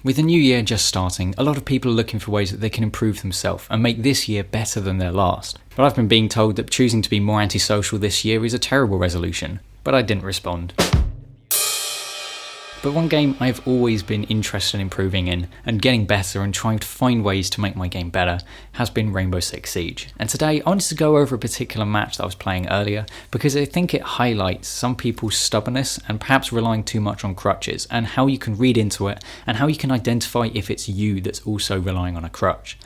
With the new year just starting, a lot of people are looking for ways that they can improve themselves and make this year better than their last. But I've been being told that choosing to be more antisocial this year is a terrible resolution, but I didn't respond. But one game I've always been interested in improving in and getting better and trying to find ways to make my game better has been Rainbow Six Siege. And today I wanted to go over a particular match that I was playing earlier because I think it highlights some people's stubbornness and perhaps relying too much on crutches, and how you can read into it and how you can identify if it's you that's also relying on a crutch.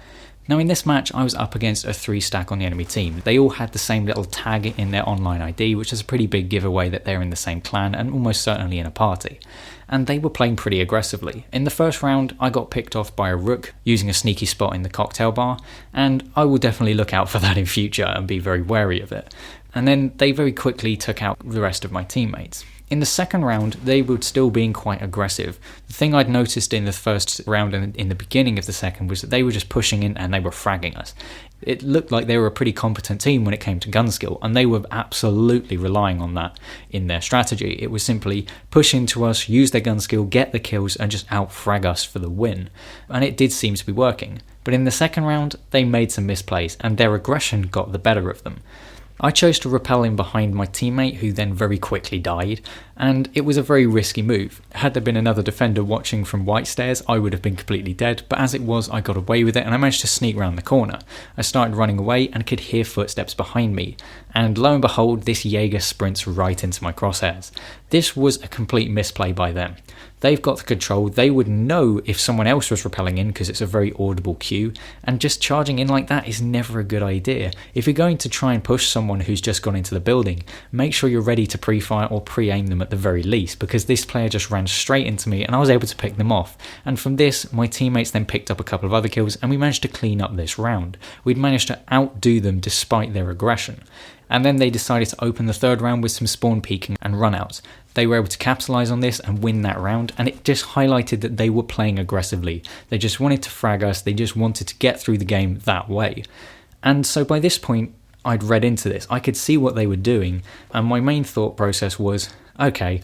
Now in this match I was up against a 3-stack on the enemy team. They all had the same little tag in their online ID, which is a pretty big giveaway that they're in the same clan and almost certainly in a party. And they were playing pretty aggressively. In the first round I got picked off by a rook using a sneaky spot in the cocktail bar, and I will definitely look out for that in future and be very wary of it. And then they very quickly took out the rest of my teammates. In the second round, they were still being quite aggressive. The thing I'd noticed in the first round and in the beginning of the second was that they were just pushing in and they were fragging us. It looked like they were a pretty competent team when it came to gun skill, and they were absolutely relying on that in their strategy. It was simply push into us, use their gun skill, get the kills, and just out-frag us for the win. And it did seem to be working. But in the second round, they made some misplays, and their aggression got the better of them. I chose to rappel in behind my teammate, who then very quickly died, and it was a very risky move. Had there been another defender watching from white stairs, I would have been completely dead, but as it was, I got away with it and I managed to sneak round the corner. I started running away and could hear footsteps behind me, and lo and behold, this Jaeger sprints right into my crosshairs. This was a complete misplay by them. They've got the control, they would know if someone else was rappelling in because it's a very audible cue, and just charging in like that is never a good idea. If you're going to try and push someone who's just gone into the building, make sure you're ready to pre-fire or pre-aim them at the very least, because this player just ran straight into me and I was able to pick them off. And from this, my teammates then picked up a couple of other kills and we managed to clean up this round. We'd managed to outdo them despite their aggression. And then they decided to open the third round with some spawn peeking and runouts. They were able to capitalise on this and win that round, and it just highlighted that they were playing aggressively. They just wanted to frag us, they just wanted to get through the game that way. And so by this point, I'd read into this. I could see what they were doing, and my main thought process was, okay,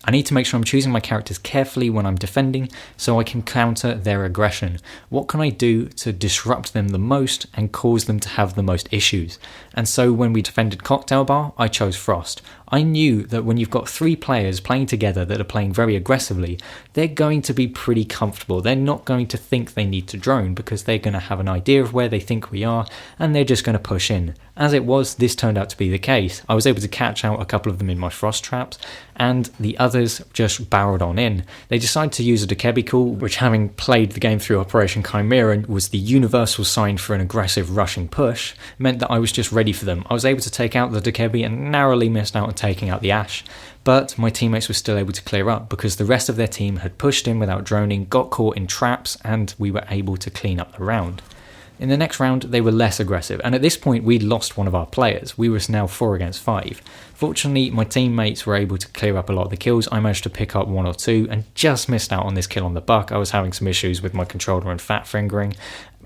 I need to make sure I'm choosing my characters carefully when I'm defending so I can counter their aggression. What can I do to disrupt them the most and cause them to have the most issues? And so when we defended Cocktail Bar, I chose Frost. I knew that when you've got 3 players playing together that are playing very aggressively, they're going to be pretty comfortable. They're not going to think they need to drone because they're going to have an idea of where they think we are and they're just going to push in. As it was, this turned out to be the case. I was able to catch out a couple of them in my Frost traps, and the others just barreled on in. They decided to use a Dekebi call, which, having played the game through Operation Chimera, was the universal sign for an aggressive rushing push, meant that I was just ready for them. I was able to take out the Dekebi and narrowly missed out on taking out the Ash, but my teammates were still able to clear up because the rest of their team had pushed in without droning, got caught in traps, and we were able to clean up the round. In the next round, they were less aggressive, and at this point we'd lost one of our players. We were now 4 against 5. Fortunately, my teammates were able to clear up a lot of the kills. I managed to pick up 1 or 2 and just missed out on this kill on the buck. I was having some issues with my controller and fat fingering,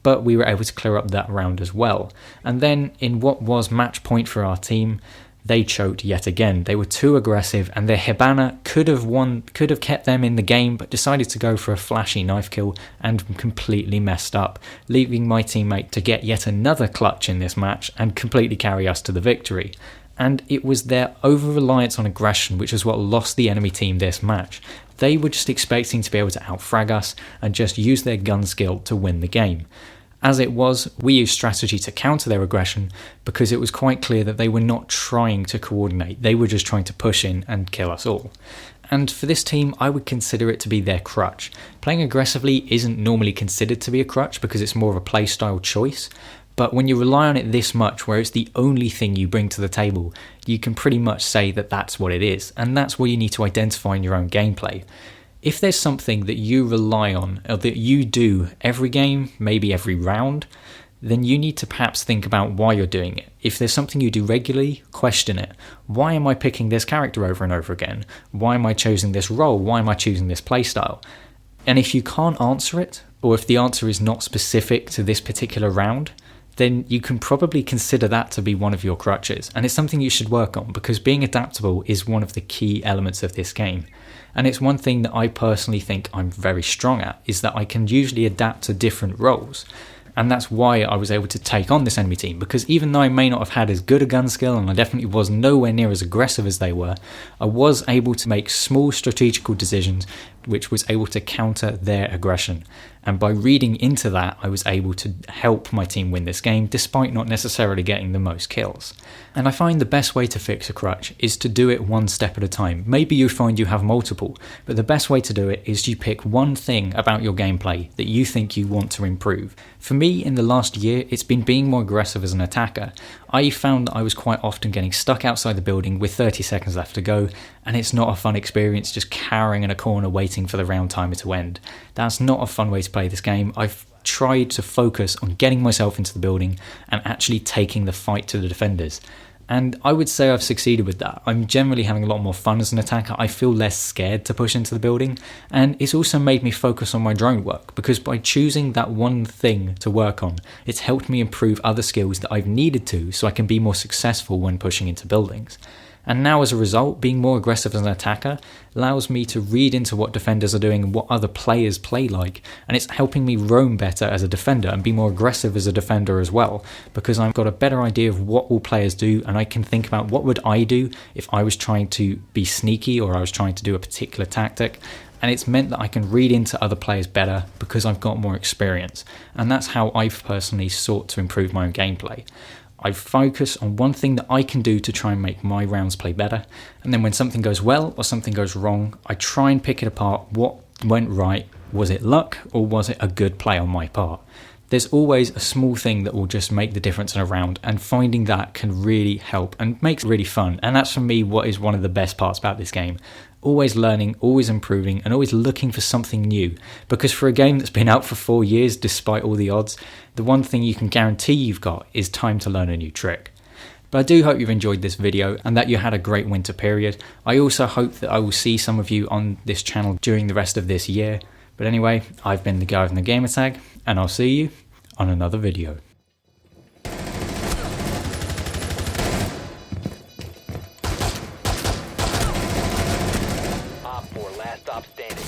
but we were able to clear up that round as well. And then in what was match point for our team, they choked yet again. They were too aggressive, and their Hibana could have kept them in the game, but decided to go for a flashy knife kill and completely messed up, leaving my teammate to get yet another clutch in this match and completely carry us to the victory. And it was their over-reliance on aggression which is what lost the enemy team this match. They were just expecting to be able to outfrag us and just use their gun skill to win the game. As it was, we used strategy to counter their aggression because it was quite clear that they were not trying to coordinate, they were just trying to push in and kill us all. And for this team, I would consider it to be their crutch. Playing aggressively isn't normally considered to be a crutch because it's more of a playstyle choice, but when you rely on it this much, where it's the only thing you bring to the table, you can pretty much say that that's what it is, and that's what you need to identify in your own gameplay. If there's something that you rely on, or that you do every game, maybe every round, then you need to perhaps think about why you're doing it. If there's something you do regularly, question it. Why am I picking this character over and over again? Why am I choosing this role? Why am I choosing this playstyle? And if you can't answer it, or if the answer is not specific to this particular round, then you can probably consider that to be one of your crutches. And it's something you should work on, because being adaptable is one of the key elements of this game. And it's one thing that I personally think I'm very strong at, is that I can usually adapt to different roles. And that's why I was able to take on this enemy team, because even though I may not have had as good a gun skill, and I definitely was nowhere near as aggressive as they were, I was able to make small strategical decisions which was able to counter their aggression. And by reading into that, I was able to help my team win this game, despite not necessarily getting the most kills. And I find the best way to fix a crutch is to do it one step at a time. Maybe you find you have multiple, but the best way to do it is you pick one thing about your gameplay that you think you want to improve. For me, in the last year, it's been being more aggressive as an attacker. I found that I was quite often getting stuck outside the building with 30 seconds left to go, and it's not a fun experience just cowering in a corner waiting for the round timer to end. That's not a fun way to play this game. I've tried to focus on getting myself into the building and actually taking the fight to the defenders. And I would say I've succeeded with that. I'm generally having a lot more fun as an attacker. I feel less scared to push into the building, and it's also made me focus on my drone work, because by choosing that one thing to work on, it's helped me improve other skills that I've needed to, so I can be more successful when pushing into buildings. And now as a result, being more aggressive as an attacker allows me to read into what defenders are doing and what other players play like, and it's helping me roam better as a defender and be more aggressive as a defender as well, because I've got a better idea of what all players do, and I can think about what would I do if I was trying to be sneaky or I was trying to do a particular tactic. And it's meant that I can read into other players better because I've got more experience, and that's how I've personally sought to improve my own gameplay. I focus on one thing that I can do to try and make my rounds play better, and then when something goes well or something goes wrong, I try and pick it apart. What went right? Was it luck, or was it a good play on my part? There's always a small thing that will just make the difference in a round, and finding that can really help and makes it really fun. And that's for me what is one of the best parts about this game. Always learning, always improving, and always looking for something new. Because for a game that's been out for 4 years, despite all the odds, the one thing you can guarantee you've got is time to learn a new trick. But I do hope you've enjoyed this video and that you had a great winter period. I also hope that I will see some of you on this channel during the rest of this year. But anyway, I've been the guy from the gamer tag, and I'll see you on another video. Last stop standing.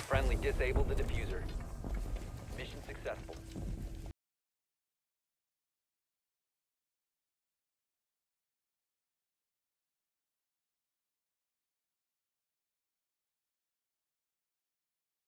Friendly disabled the diffuser.